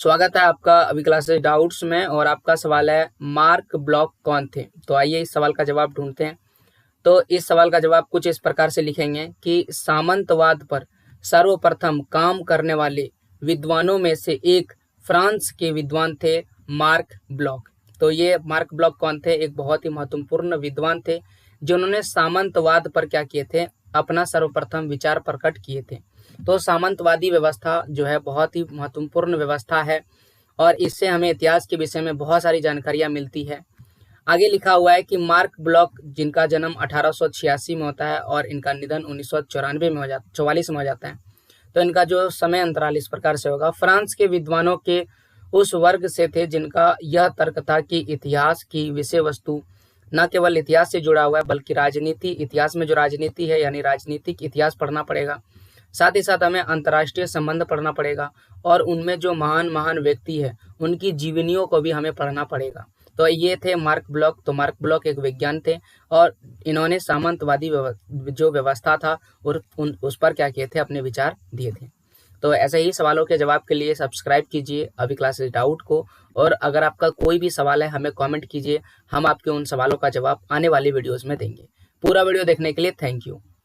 स्वागत है आपका अभी क्लासेस डाउट्स में। और आपका सवाल है मार्क ब्लॉक कौन थे। तो आइए इस सवाल का जवाब ढूंढते हैं। तो इस सवाल का जवाब कुछ इस प्रकार से लिखेंगे कि सामंतवाद पर सर्वप्रथम काम करने वाले विद्वानों में से एक फ्रांस के विद्वान थे मार्क ब्लॉक। तो ये मार्क ब्लॉक कौन थे? एक बहुत ही महत्वपूर्ण विद्वान थे जिन्होंने सामंतवाद पर क्या किए थे, अपना सर्वप्रथम विचार प्रकट किए थे। तो सामंतवादी व्यवस्था जो है बहुत ही महत्वपूर्ण व्यवस्था है और इससे हमें इतिहास के विषय में बहुत सारी जानकारियां मिलती है। आगे लिखा हुआ है कि मार्क ब्लॉक जिनका जन्म 1886 में होता है और इनका निधन 1994 में 44 में हो जाता है। तो इनका जो समय अंतराल इस प्रकार से होगा। फ्रांस के विद्वानों के उस वर्ग से थे जिनका यह तर्क था कि इतिहास की विषय वस्तु न केवल इतिहास से जुड़ा हुआ है बल्कि राजनीति, इतिहास में जो राजनीति है यानी राजनीतिक इतिहास पढ़ना पड़ेगा। साथ ही साथ हमें अंतर्राष्ट्रीय संबंध पढ़ना पड़ेगा और उनमें जो महान महान व्यक्ति है उनकी जीवनियों को भी हमें पढ़ना पड़ेगा। तो ये थे मार्क ब्लॉक। तो मार्क ब्लॉक एक विज्ञान थे और इन्होंने सामंतवादी जो व्यवस्था था और उस पर क्या किए थे, अपने विचार दिए थे। तो ऐसे ही सवालों के जवाब के लिए सब्सक्राइब कीजिए अभी क्लासेस डाउट को। और अगर आपका कोई भी सवाल है हमें कमेंट कीजिए, हम आपके उन सवालों का जवाब आने वाली वीडियोस में देंगे। पूरा वीडियो देखने के लिए थैंक यू।